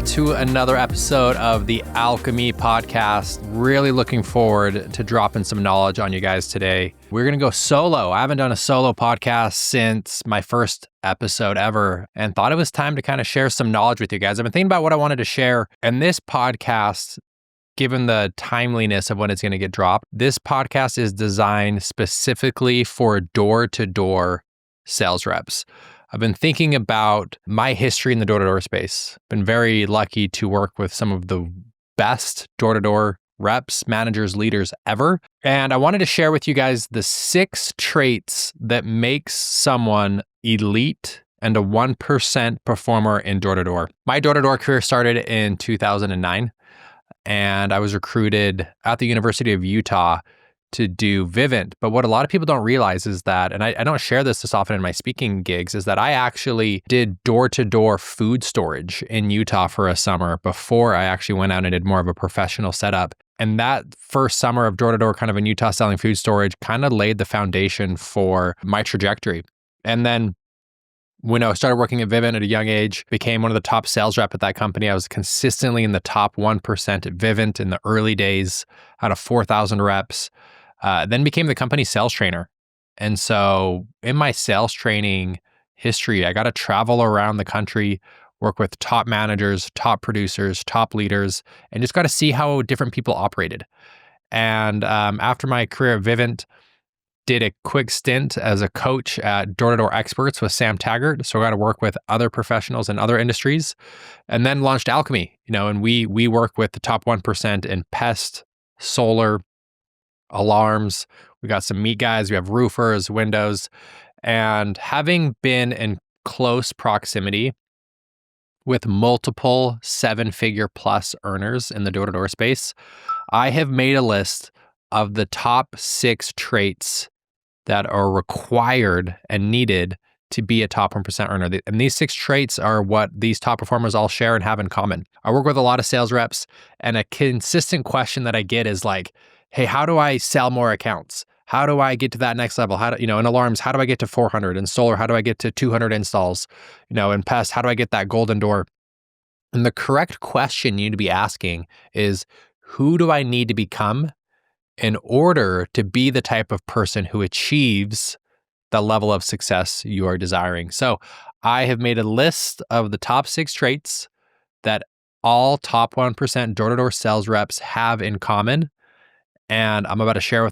to another episode of the Alchemy Podcast. Really looking forward to dropping some knowledge on you guys today. We're going to go solo. I haven't done a solo podcast since my first episode ever and thought it was time to kind of share some knowledge with you guys. I've been thinking about what I wanted to share, and this podcast, given the timeliness of when it's going to get dropped, this podcast is designed specifically for door-to-door sales reps. I've been thinking about my history in the door-to-door space. Been very lucky to work with some of the best door-to-door reps, managers, leaders ever. And I wanted to share with you guys the 6 traits that makes someone elite and a 1% performer in door-to-door. My door-to-door career started in 2009, and I was recruited at the University of Utah to do Vivint. But what a lot of people don't realize is that, and I don't share this often in my speaking gigs, is that I actually did door-to-door food storage in Utah for a summer before I actually went out and did more of a professional setup. And that first summer of door-to-door kind of in Utah selling food storage kind of laid the foundation for my trajectory. And then when I started working at Vivint at a young age, became one of the top sales rep at that company. I was consistently in the top 1% at Vivint in the early days, out of 4,000 reps. Then became the company sales trainer. And so in my sales training history, I got to travel around the country, work with top managers, top producers, top leaders, and just got to see how different people operated. And after my career at Vivint, did a quick stint as a coach at Door-to-Door Experts with Sam Taggart. So I got to work with other professionals in other industries, and then launched Alchemy, and we work with the top 1% in pest, solar, alarms. We got some meat guys, we have roofers, windows, and having been in close proximity with multiple 7-figure plus earners in the door-to-door space, I have made a list of the top 6 traits that are required and needed to be a top 1% earner. And these 6 traits are what these top performers all share and have in common. I work with a lot of sales reps, and a consistent question that I get is like, hey, how do I sell more accounts? How do I get to that next level? How do, in alarms, how do I get to 400? In solar, how do I get to 200 installs? In pest, how do I get that golden door? And the correct question you need to be asking is, who do I need to become in order to be the type of person who achieves the level of success you are desiring? So I have made a list of the top 6 traits that all top 1% door-to-door sales reps have in common. And I'm about to share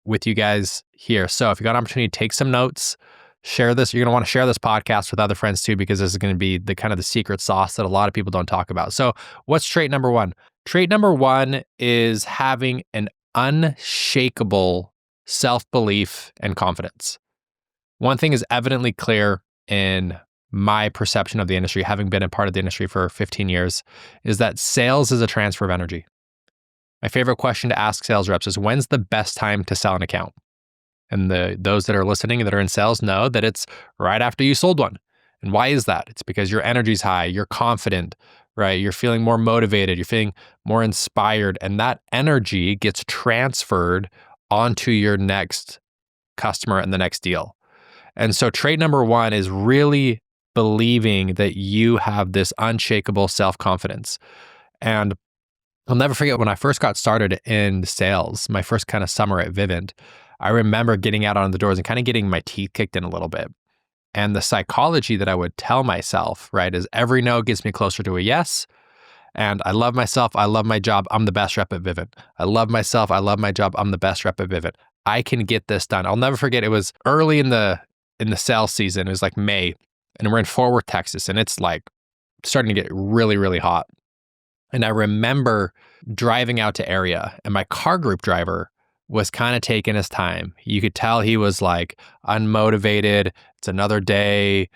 with you guys here. So if you got an opportunity, take some notes, share this. You're going to want to share this podcast with other friends too, because this is going to be the kind of the secret sauce that a lot of people don't talk about. So what's trait number 1? Trait number 1 is having an unshakable self-belief and confidence. One thing is evidently clear in my perception of the industry, having been a part of the industry for 15 years, is that sales is a transfer of energy. My favorite question to ask sales reps is, when's the best time to sell an account? And those that are listening that are in sales know that it's right after you sold one. And why is that? It's because your energy's high, you're confident, right? You're feeling more motivated, you're feeling more inspired, and that energy gets transferred onto your next customer and the next deal. And so trait number 1 is really believing that you have this unshakable self-confidence. And I'll never forget when I first got started in sales, my first kind of summer at Vivint, I remember getting out on the doors and kind of getting my teeth kicked in a little bit. And the psychology that I would tell myself, right, is every no gets me closer to a yes. And I love myself. I love my job. I'm the best rep at Vivint. I love myself. I love my job. I'm the best rep at Vivint. I can get this done. I'll never forget. It was early in the sales season. It was like May, and we're in Fort Worth, Texas, and it's like starting to get really, really hot. And I remember driving out to area, and my car group driver was kind of taking his time. You could tell he was like unmotivated. It's another day.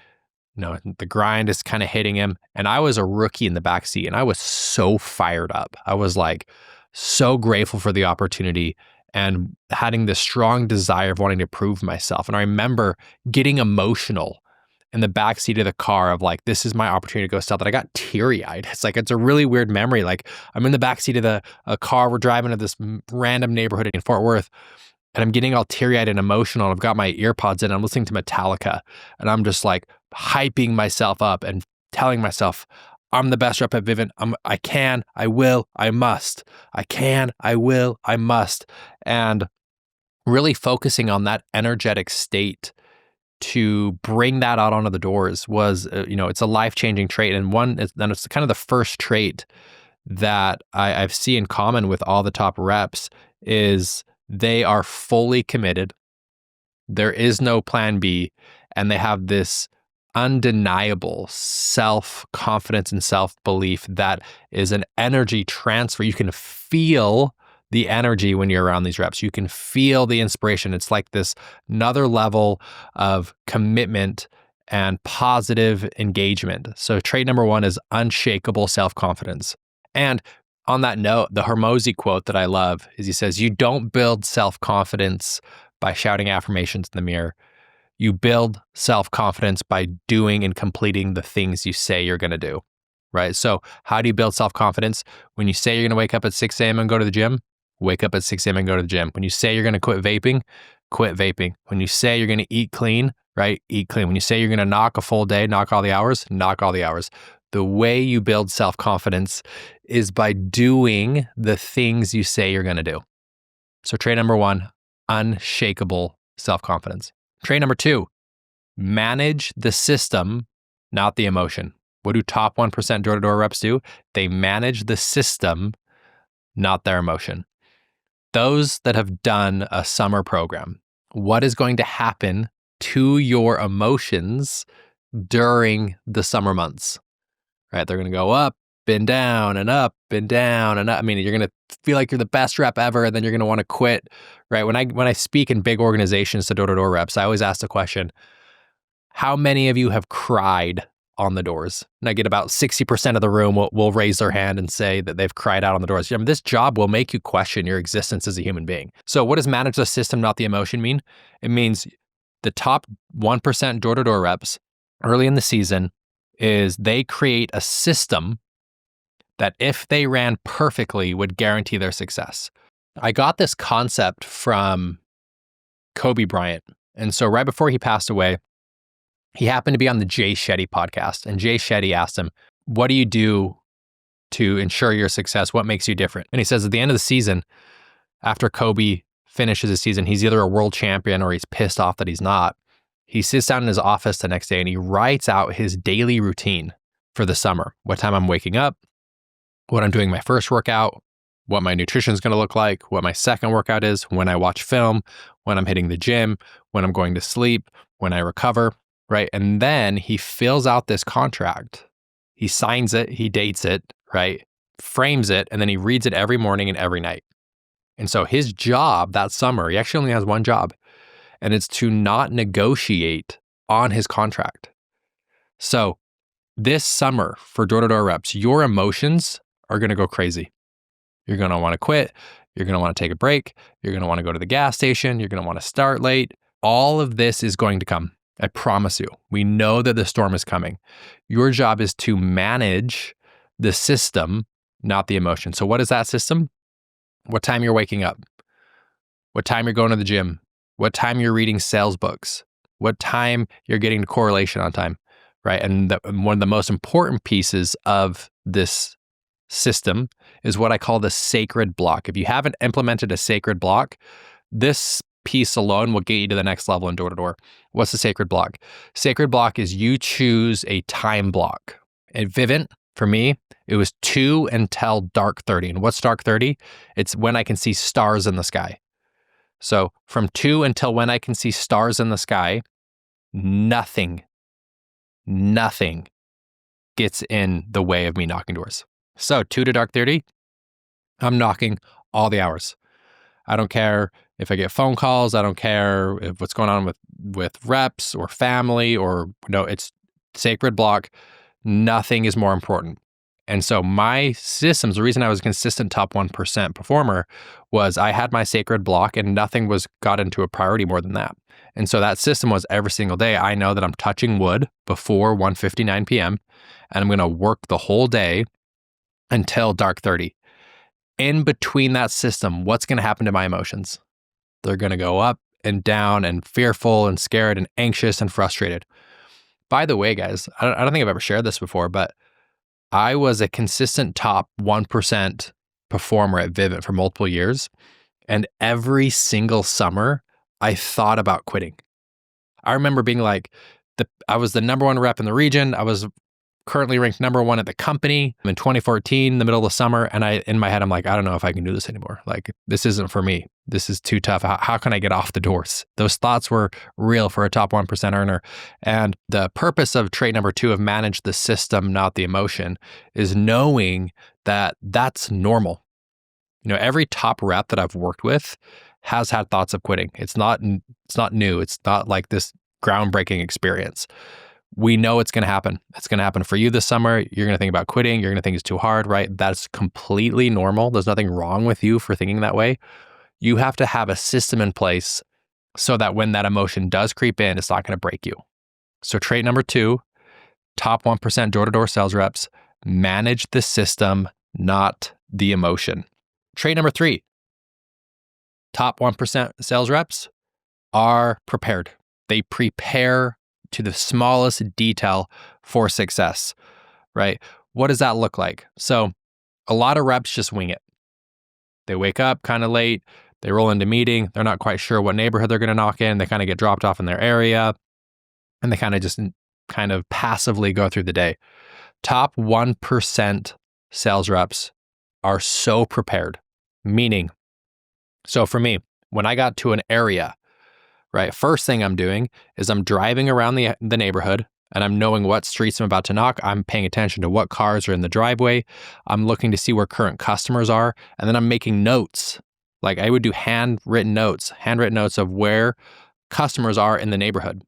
The grind is kind of hitting him. And I was a rookie in the back seat, and I was so fired up. I was like so grateful for the opportunity and having this strong desire of wanting to prove myself. And I remember getting emotional in the backseat of the car of like, this is my opportunity to go sell, that I got teary-eyed. It's a really weird memory. Like I'm in the backseat of a car, we're driving to this random neighborhood in Fort Worth, and I'm getting all teary-eyed and emotional. I've got my earpods in, I'm listening to Metallica, and I'm just like hyping myself up and telling myself, I'm the best rep at Vivint. I can, I will, I must. I can, I will, I must. And really focusing on that energetic state to bring that out onto the doors was, it's a life-changing trait. And it's kind of the first trait that I see in common with all the top reps is they are fully committed. There is no plan B, and they have this undeniable self-confidence and self-belief that is an energy transfer. You can feel the energy when you're around these reps. You can feel the inspiration. It's like this another level of commitment and positive engagement. So trait number 1 is unshakable self-confidence. And on that note, the Hormozy quote that I love is he says, "You don't build self-confidence by shouting affirmations in the mirror. You build self-confidence by doing and completing the things you say you're going to do," right? So how do you build self-confidence? When you say you're going to wake up at 6 a.m. and go to the gym, wake up at 6 a.m. and go to the gym. When you say you're going to quit vaping, quit vaping. When you say you're going to eat clean, right? Eat clean. When you say you're going to knock a full day, knock all the hours, knock all the hours. The way you build self-confidence is by doing the things you say you're going to do. So trait number 1, unshakable self-confidence. Trait number 2, manage the system, not the emotion. What do top 1% door-to-door reps do? They manage the system, not their emotion. Those that have done a summer program, what is going to happen to your emotions during the summer months? Right? They're going to go up and down and up and down and up. I mean, you're going to feel like you're the best rep ever, and then you're going to want to quit, right? When I speak in big organizations to door-to-door reps, I always ask the question, how many of you have cried on the doors? And I get about 60% of the room will raise their hand and say that they've cried out on the doors. I mean, this job will make you question your existence as a human being. So what does manage the system, not the emotion mean? It means the top 1% door-to-door reps early in the season is they create a system that if they ran perfectly would guarantee their success. I got this concept from Kobe Bryant. And so right before he passed away, he happened to be on the Jay Shetty podcast. And Jay Shetty asked him, "What do you do to ensure your success? What makes you different?" And he says at the end of the season, after Kobe finishes his season, he's either a world champion or he's pissed off that he's not. He sits down in his office the next day and he writes out his daily routine for the summer. What time I'm waking up, what I'm doing my first workout, what my nutrition is going to look like, what my second workout is, when I watch film, when I'm hitting the gym, when I'm going to sleep, when I recover, right? And then he fills out this contract. He signs it, he dates it, right? Frames it, and then he reads it every morning and every night. And so his job that summer, he actually only has one job, and it's to not negotiate on his contract. So this summer for door-to-door reps, your emotions are going to go crazy. You're going to want to quit. You're going to want to take a break. You're going to want to go to the gas station. You're going to want to start late. All of this is going to come. I promise you. We know that the storm is coming. Your job is to manage the system, not the emotion. So what is that system? What time you're waking up? What time you're going to the gym? What time you're reading sales books? What time you're getting to correlation on time, right? And one of the most important pieces of this system is what I call the sacred block. If you haven't implemented a sacred block, this piece alone will get you to the next level in door-to-door. What's the sacred block? Sacred block is you choose a time block. At Vivint, for me, it was 2 until dark 30. And what's dark 30? It's when I can see stars in the sky. So from 2 until when I can see stars in the sky, nothing gets in the way of me knocking doors. So 2 to dark 30, I'm knocking all the hours. I don't care if I get phone calls. I don't care if what's going on with reps or family or it's sacred block. Nothing is more important. And so my systems, the reason I was a consistent top 1% performer was I had my sacred block and nothing got into a priority more than that. And so that system was every single day. I know that I'm touching wood before 1:59 p.m. and I'm going to work the whole day until dark 30. In between that system, what's going to happen to my emotions? They're going to go up and down and fearful and scared and anxious and frustrated. By the way, guys, I don't think I've ever shared this before, but I was a consistent top 1% performer at Vivint for multiple years. And every single summer, I thought about quitting. I remember being like, I was the number one rep in the region. I was currently ranked number one at the company in 2014, in the middle of the summer. And in my head, I'm like, I don't know if I can do this anymore. Like, this isn't for me. This is too tough. How can I get off the doors? Those thoughts were real for a top 1% earner. And the purpose of trait number 2 of manage the system, not the emotion, is knowing that that's normal. Every top rep that I've worked with has had thoughts of quitting. It's not new. It's not like this groundbreaking experience. We know it's going to happen. It's going to happen for you this summer. You're going to think about quitting. You're going to think it's too hard, right? That's completely normal. There's nothing wrong with you for thinking that way. You have to have a system in place so that when that emotion does creep in, it's not going to break you. So trait number 2, top 1% door-to-door sales reps, manage the system, not the emotion. Trait number 3, top 1% sales reps are prepared. They prepare to the smallest detail for success, right? What does that look like? So a lot of reps just wing it. They wake up kind of late. They roll into meeting. They're not quite sure what neighborhood they're going to knock in. They kind of get dropped off in their area, and they kind of passively go through the day. Top 1% sales reps are so prepared. Meaning, so for me, when I got to an area, right, first thing I'm doing is I'm driving around the neighborhood and I'm knowing what streets I'm about to knock. I'm paying attention to what cars are in the driveway. I'm looking to see where current customers are. And then I'm making notes. Like I would do handwritten notes of where customers are in the neighborhood.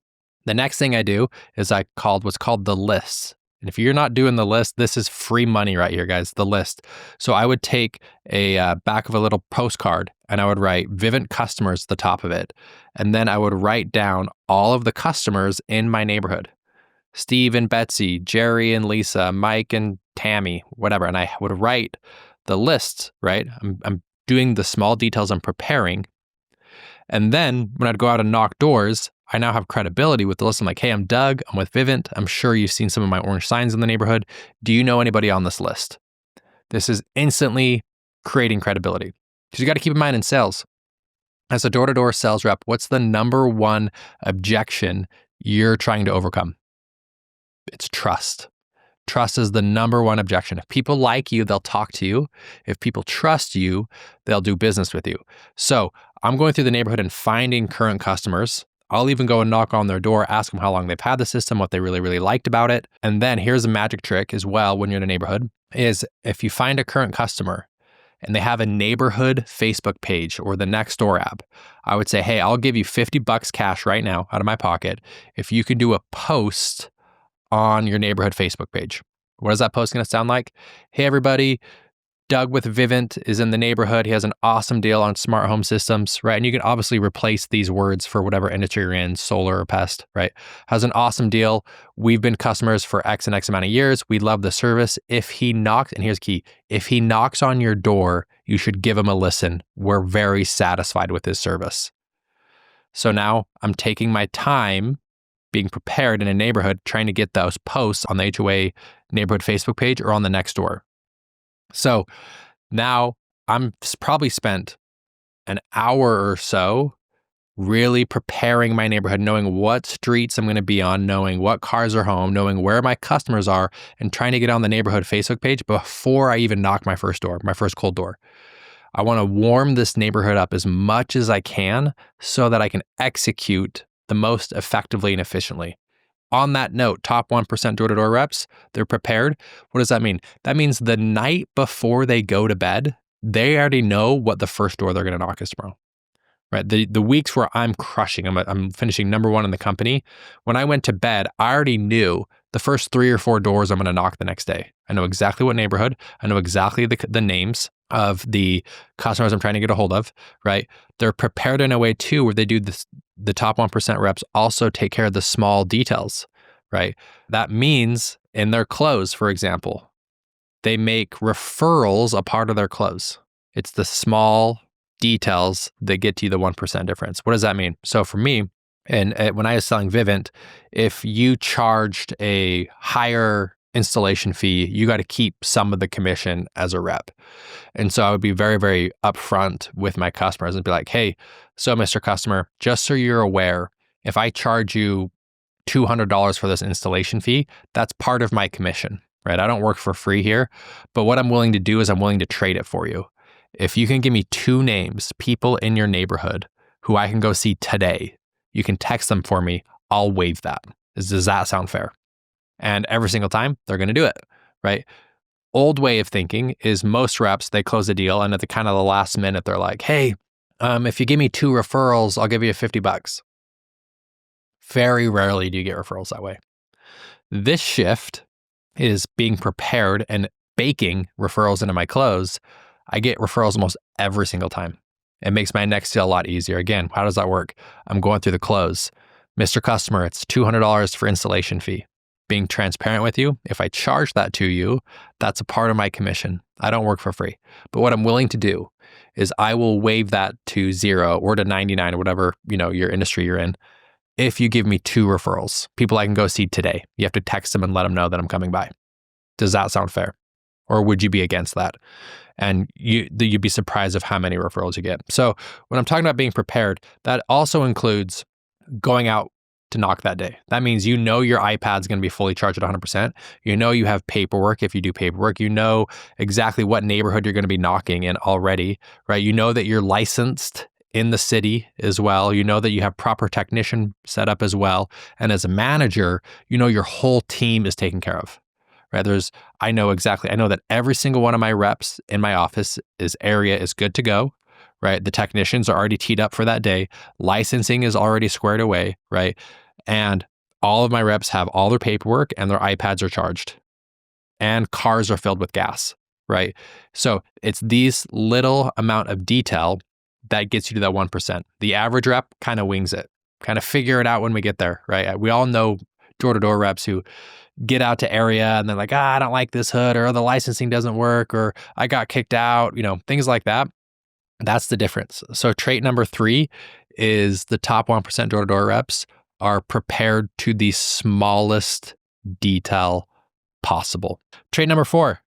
The next thing I do is what's called the lists. And if you're not doing the list, this is free money right here, guys, the list. So I would take a back of a little postcard and I would write Vivint customers at the top of it. And then I would write down all of the customers in my neighborhood. Steve and Betsy, Jerry and Lisa, Mike and Tammy, whatever. And I would write the list, right? I'm doing the small details, I'm preparing. And then when I'd go out and knock doors, I now have credibility with the list. I'm like, hey, I'm Doug. I'm with Vivint. I'm sure you've seen some of my orange signs in the neighborhood. Do you know anybody on this list? This is instantly creating credibility. Because you got to keep in mind in sales, as a door-to-door sales rep, what's the number one objection you're trying to overcome? It's trust. Trust is the number one objection. If people like you, they'll talk to you. If people trust you, they'll do business with you. So I'm going through the neighborhood and finding current customers. I'll even go and knock on their door, ask them how long they've had the system, what they really, really liked about it. And then here's a magic trick as well when you're in a neighborhood, is if you find a current customer and they have a neighborhood Facebook page or the Nextdoor app, I would say, hey, I'll give you $50 cash right now out of my pocket if you can do a post on your neighborhood Facebook page. What is that post going to sound like? Hey, everybody, Doug with Vivint is in the neighborhood. He has an awesome deal on smart home systems, right? And you can obviously replace these words for whatever industry you're in, solar or pest, right? Has an awesome deal. We've been customers for X and X amount of years. We love the service. If he knocks, and here's key, if he knocks on your door, you should give him a listen. We're very satisfied with his service. So now I'm taking my time being prepared in a neighborhood, trying to get those posts on the HOA neighborhood Facebook page or on the Nextdoor. So now I'm probably spent an hour or so really preparing my neighborhood, knowing what streets I'm going to be on, knowing what cars are home, knowing where my customers are, and trying to get on the neighborhood Facebook page before I even knock my first cold door. I want to warm this neighborhood up as much as I can so that I can execute the most effectively and efficiently. On that note, top 1% door-to-door reps, they're prepared. What does that mean? That means the night before they go to bed, they already know what the first door they're going to knock is tomorrow. Right? The weeks where I'm crushing, I'm finishing number one in the company. When I went to bed, I already knew the first 3 or 4 doors I'm going to knock the next day. I know exactly what neighborhood. I know exactly the names of the customers I'm trying to get a hold of, right? They're prepared in a way too, where they do this. The top 1% reps also take care of the small details, right? That means in their close, for example, they make referrals a part of their close. It's the small details that get you the 1% difference. What does that mean? So for me, and when I was selling Vivint, if you charged a higher installation fee, you got to keep some of the commission as a rep. And so I would be very, very upfront with my customers and be like, hey, so Mr. Customer, just so you're aware, if I charge you $200 for this installation fee, that's part of my commission, right? I don't work for free here, but what I'm willing to do is I'm willing to trade it for you. If you can give me 2 names, people in your neighborhood who I can go see today, you can text them for me, I'll waive that. Does that sound fair? And every single time, they're going to do it, right? Old way of thinking is most reps, they close a deal, and at the kind of the last minute, they're like, hey, if you give me 2 referrals, I'll give you $50. Very rarely do you get referrals that way. This shift is being prepared and baking referrals into my close. I get referrals almost every single time. It makes my next deal a lot easier. Again, how does that work? I'm going through the close. Mr. Customer, it's $200 for installation fee. Being transparent with you, if I charge that to you, that's a part of my commission. I don't work for free. But what I'm willing to do is I will waive that to 0 or to 99 or whatever, your industry you're in, if you give me 2 referrals, people I can go see today. You have to text them and let them know that I'm coming by. Does that sound fair? Or would you be against that? And you'd be surprised of how many referrals you get. So when I'm talking about being prepared, that also includes going out to knock that day. That means your iPad's going to be fully charged at 100%. You have paperwork if you do paperwork. You know exactly what neighborhood you're going to be knocking in already, right? You know that you're licensed in the city as well. You know that you have proper technician set up as well. And as a manager, your whole team is taken care of, right? I know that every single one of my reps in my office area is good to go, right? The technicians are already teed up for that day. Licensing is already squared away, right? And all of my reps have all their paperwork and their iPads are charged and cars are filled with gas, right? So it's these little amount of detail that gets you to that 1%. The average rep kind of wings it, kind of figure it out when we get there, right? We all know door-to-door reps who get out to area and they're like, I don't like this hood, or the licensing doesn't work, or I got kicked out, things like that. That's the difference. So trait number 3 is the top 1% door-to-door reps are prepared to the smallest detail possible. Trait number 4,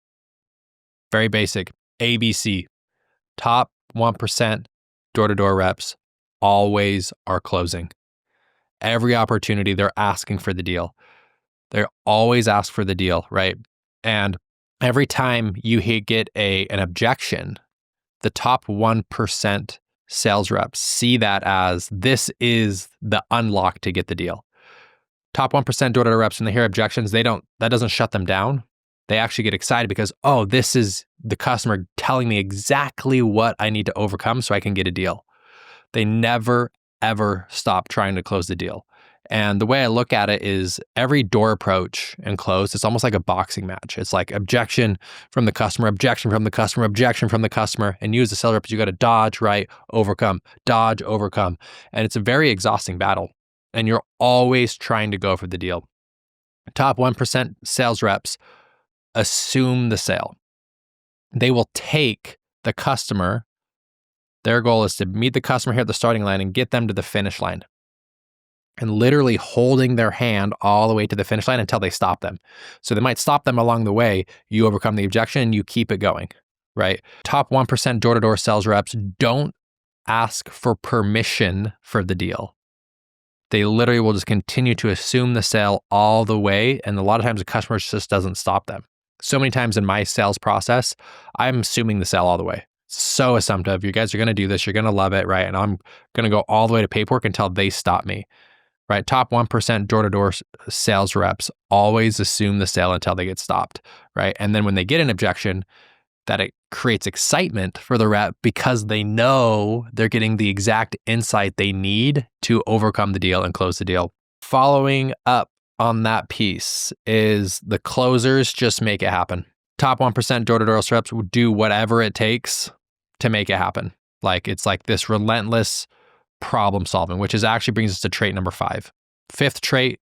very basic, ABC. Top 1% door-to-door reps always are closing. Every opportunity, they're asking for the deal. They always ask for the deal, right? And every time you get an objection, the top 1% sales reps see that as this is the unlock to get the deal. Top 1% door-to-door reps, when they hear objections, that doesn't shut them down. They actually get excited because, this is the customer telling me exactly what I need to overcome so I can get a deal. They never, ever stop trying to close the deal. And the way I look at it is every door approach and close, it's almost like a boxing match. It's like objection from the customer, objection from the customer, objection from the customer. And you as a sales rep, you got to dodge, right? Overcome, dodge, overcome. And it's a very exhausting battle. And you're always trying to go for the deal. Top 1% sales reps assume the sale. They will take the customer. Their goal is to meet the customer here at the starting line and get them to the finish line. And literally holding their hand all the way to the finish line until they stop them. So they might stop them along the way. You overcome the objection and you keep it going, right? Top 1% door-to-door sales reps don't ask for permission for the deal. They literally will just continue to assume the sale all the way. And a lot of times the customer just doesn't stop them. So many times in my sales process, I'm assuming the sale all the way. So assumptive. You guys are going to do this. You're going to love it, right? And I'm going to go all the way to paperwork until they stop me, right? Top 1% door-to-door sales reps always assume the sale until they get stopped, right? And then when they get an objection, that it creates excitement for the rep because they know they're getting the exact insight they need to overcome the deal and close the deal. Following up on that piece is the closers just make it happen. Top 1% door-to-door reps will do whatever it takes to make it happen. It's like this relentless problem solving, which actually brings us to trait number 5. 5th trait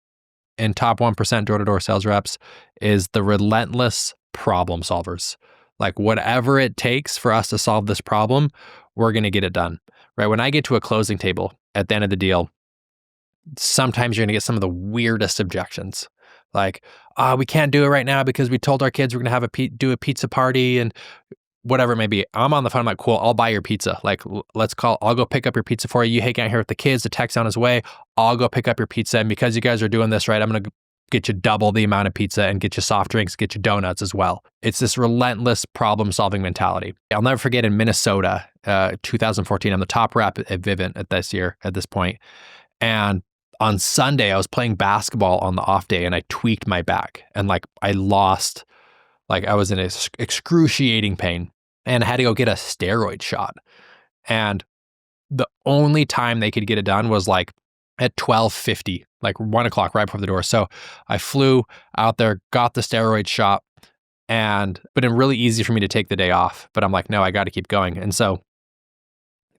in top 1% door-to-door sales reps is the relentless problem solvers. Whatever it takes for us to solve this problem, we're going to get it done, right? When I get to a closing table at the end of the deal, sometimes you're going to get some of the weirdest objections. Like, we can't do it right now because we told our kids we're going to have do a pizza party and whatever it may be. I'm on the phone. I'm like, cool, I'll buy your pizza. Like, I'll go pick up your pizza for you. You hang out here with the kids. The tech's on his way. I'll go pick up your pizza. And because you guys are doing this right, I'm going to get you double the amount of pizza and get you soft drinks, get you donuts as well. It's this relentless problem-solving mentality. I'll never forget in Minnesota, 2014, I'm the top rep at Vivint at this point. And on Sunday, I was playing basketball on the off day and I tweaked my back and I was in excruciating pain and I had to go get a steroid shot. And the only time they could get it done was at 12:50, 1 o'clock right before the door. So I flew out there, got the steroid shot, but it was really easy for me to take the day off. But I'm like, no, I got to keep going. And so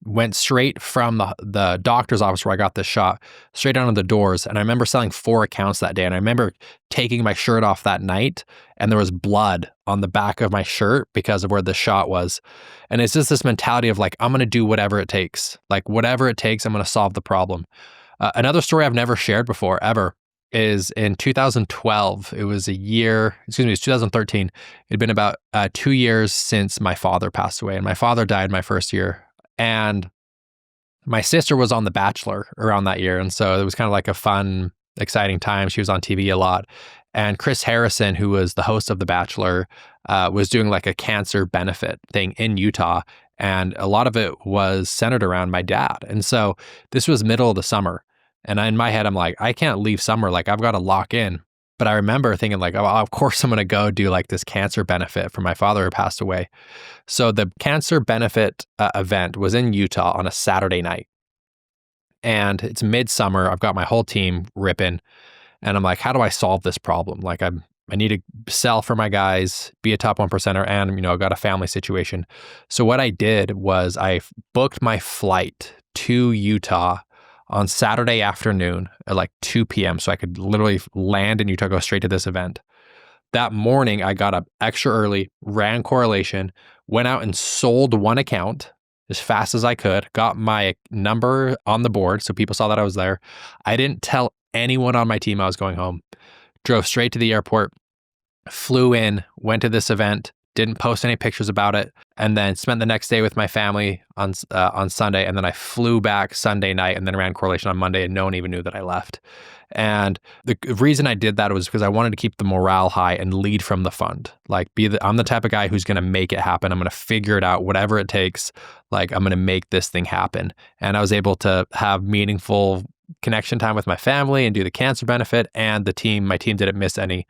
went straight from the doctor's office where I got this shot, straight down to the doors. And I remember selling 4 accounts that day. And I remember taking my shirt off that night and there was blood on the back of my shirt because of where the shot was. And it's just this mentality of I'm going to do whatever it takes. Whatever it takes, I'm going to solve the problem. Another story I've never shared before, ever, is in 2012. It was 2013. It had been about 2 years since my father passed away. And my father died my first year. And my sister was on The Bachelor around that year. And so it was kind of a fun, exciting time. She was on TV a lot. And Chris Harrison, who was the host of The Bachelor, was doing a cancer benefit thing in Utah. And a lot of it was centered around my dad. And so this was middle of the summer. And in my head, I'm like, I can't leave summer. I've got to lock in. But I remember thinking oh, of course I'm going to go do this cancer benefit for my father who passed away. So the cancer benefit event was in Utah on a Saturday night. And it's midsummer. I've got my whole team ripping. And I'm like, how do I solve this problem? I need to sell for my guys, be a top 1%er, and I've got a family situation. So what I did was I booked my flight to Utah on Saturday afternoon at 2 p.m. so I could literally land in Utah, go straight to this event. That morning, I got up extra early, ran correlation, went out and sold 1 account as fast as I could, got my number on the board so people saw that I was there. I didn't tell anyone on my team I was going home. Drove straight to the airport, flew in, went to this event, didn't post any pictures about it, and then spent the next day with my family on Sunday. And then I flew back Sunday night and then ran correlation on Monday, and no one even knew that I left. And the reason I did that was because I wanted to keep the morale high and lead from the front. I'm the type of guy who's going to make it happen. I'm going to figure it out, whatever it takes. I'm going to make this thing happen. And I was able to have meaningful connection time with my family and do the cancer benefit, and my team didn't miss any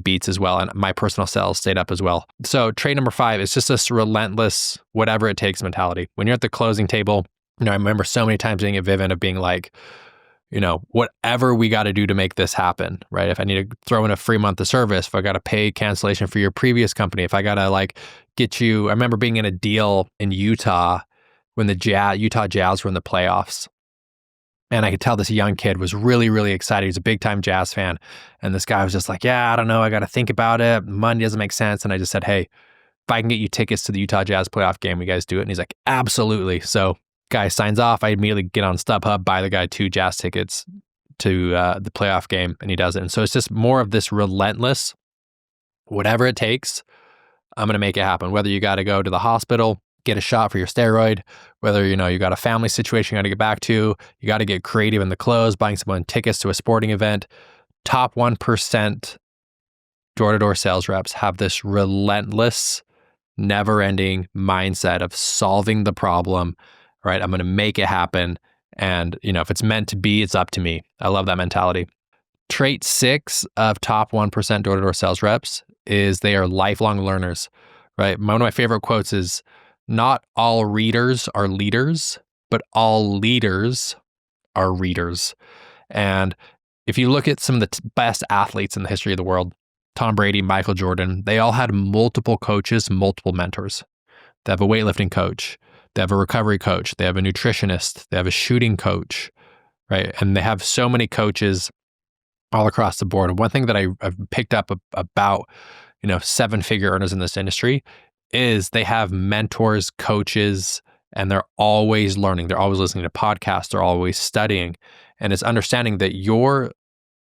beats as well. And my personal sales stayed up as well. So trait number 5 is just this relentless, whatever it takes mentality. When you're at the closing table, I remember so many times being at Vivint of being whatever we got to do to make this happen, right? If I need to throw in a free month of service, if I got to pay cancellation for your previous company, if I got to get you, I remember being in a deal in Utah when the Utah Jazz were in the playoffs. And I could tell this young kid was really, really excited. He's a big time Jazz fan. And this guy was just yeah, I don't know. I got to think about it. Money doesn't make sense. And I just said, hey, if I can get you tickets to the Utah Jazz playoff game, you guys do it? And he's like, absolutely. So guy signs off. I immediately get on StubHub, buy the guy 2 Jazz tickets to the playoff game, and he does it. And so it's just more of this relentless, whatever it takes, I'm going to make it happen. Whether you got to go to the hospital, get a shot for your steroid, whether, you got a family situation you got to get back to, you got to get creative in the clothes, buying someone tickets to a sporting event. Top 1% door-to-door sales reps have this relentless, never-ending mindset of solving the problem, right? I'm going to make it happen. And, if it's meant to be, it's up to me. I love that mentality. Trait 6 of top 1% door-to-door sales reps is they are lifelong learners, right? One of my favorite quotes is, not all readers are leaders, but all leaders are readers. And if you look at some of the best athletes in the history of the world, Tom Brady, Michael Jordan, they all had multiple coaches, multiple mentors. They have a weightlifting coach. They have a recovery coach. They have a nutritionist. They have a shooting coach, right? And they have so many coaches all across the board. And one thing that I've picked up about, 7-figure earners in this industry is they have mentors, coaches, and they're always learning. They're always listening to podcasts. They're always studying. And it's understanding that your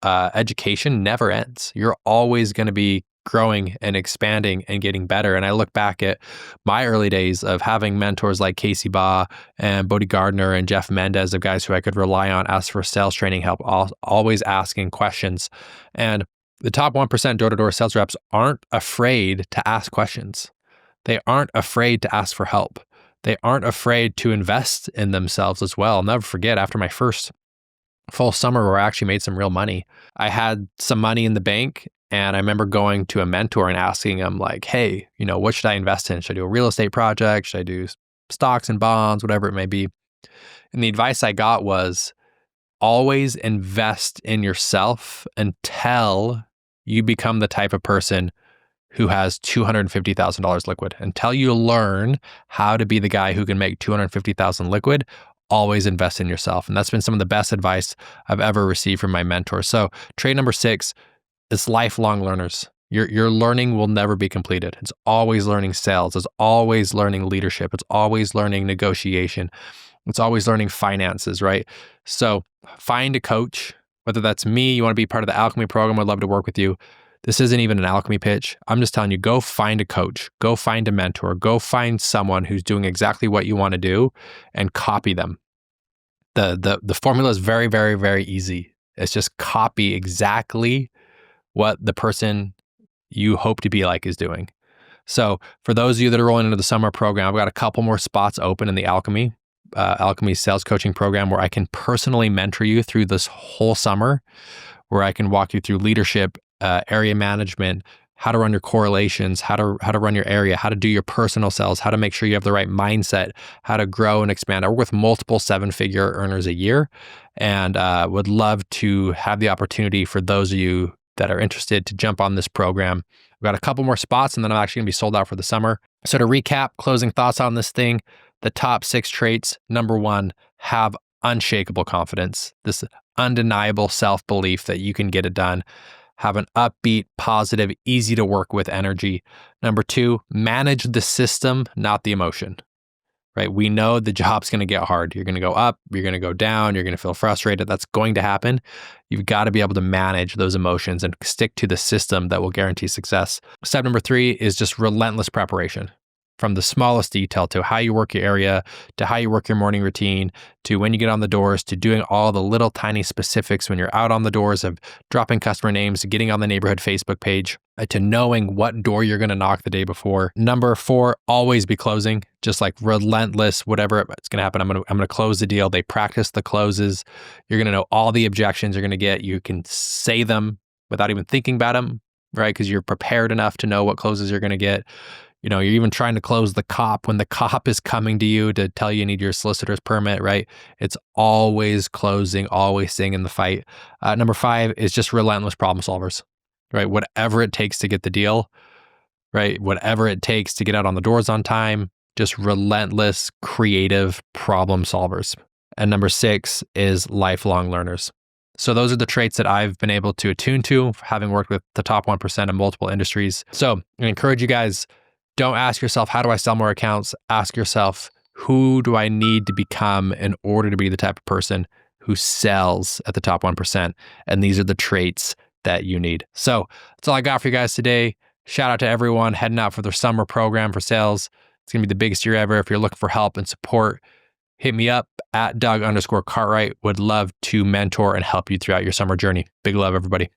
education never ends. You're always going to be growing and expanding and getting better. And I look back at my early days of having mentors like Casey Baugh and Bodie Gardner and Jeff Mendez, of guys who I could rely on, ask for sales training help, always asking questions. And the top 1% door-to-door sales reps aren't afraid to ask questions. They aren't afraid to ask for help. They aren't afraid to invest in themselves as well. I'll never forget, after my first full summer where I actually made some real money, I had some money in the bank. And I remember going to a mentor and asking him like, hey, what should I invest in? Should I do a real estate project? Should I do stocks and bonds, whatever it may be? And the advice I got was always invest in yourself until you become the type of person who has $250,000 liquid. Until you learn how to be the guy who can make $250,000 liquid, always invest in yourself. And that's been some of the best advice I've ever received from my mentor. So trait number 6, it's lifelong learners. Your learning will never be completed. It's always learning sales. It's always learning leadership. It's always learning negotiation. It's always learning finances, right? So find a coach, whether that's me, you want to be part of the Alchemy program, I'd love to work with you. This isn't even an Alchemy pitch. I'm just telling you, go find a coach, go find a mentor, go find someone who's doing exactly what you want to do and copy them. The formula is very, very, very easy. It's just copy exactly what the person you hope to be like is doing. So for those of you that are rolling into the summer program, I've got a couple more spots open in the Alchemy sales coaching program where I can personally mentor you through this whole summer, where I can walk you through leadership, area management, how to run your correlations, how to run your area, how to do your personal sales, how to make sure you have the right mindset, how to grow and expand. I work with multiple 7-figure earners a year, and would love to have the opportunity for those of you that are interested to jump on this program. We've got a couple more spots and then I'm actually gonna be sold out for the summer. So to recap, closing thoughts on this thing, the top 6 traits. Number 1, have unshakable confidence, this undeniable self-belief that you can get it done. Have an upbeat, positive, easy to work with energy. Number 2, manage the system, not the emotion. Right? We know the job's going to get hard. You're going to go up, you're going to go down, you're going to feel frustrated. That's going to happen. You've got to be able to manage those emotions and stick to the system that will guarantee success. Step number 3 is just relentless preparation. From the smallest detail to how you work your area, to how you work your morning routine, to when you get on the doors, to doing all the little tiny specifics when you're out on the doors, of dropping customer names, to getting on the neighborhood Facebook page, to knowing what door you're going to knock the day before. Number 4, always be closing, just like relentless, whatever it's going to happen. I'm going to close the deal. They practice the closes. You're going to know all the objections you're going to get. You can say them without even thinking about them, right? Because you're prepared enough to know what closes you're going to get. You're even trying to close the cop when the cop is coming to you to tell you need your solicitor's permit, right? It's always closing, always staying in the fight. Number 5 is just relentless problem solvers, right? Whatever it takes to get the deal, right? Whatever it takes to get out on the doors on time, just relentless, creative problem solvers. And number 6 is lifelong learners. So those are the traits that I've been able to attune to, having worked with the top 1% in multiple industries. So I encourage you guys, don't ask yourself, how do I sell more accounts? Ask yourself, who do I need to become in order to be the type of person who sells at the top 1%? And these are the traits that you need. So that's all I got for you guys today. Shout out to everyone heading out for their summer program for sales. It's going to be the biggest year ever. If you're looking for help and support, hit me up at Doug_Cartwright. Would love to mentor and help you throughout your summer journey. Big love, everybody.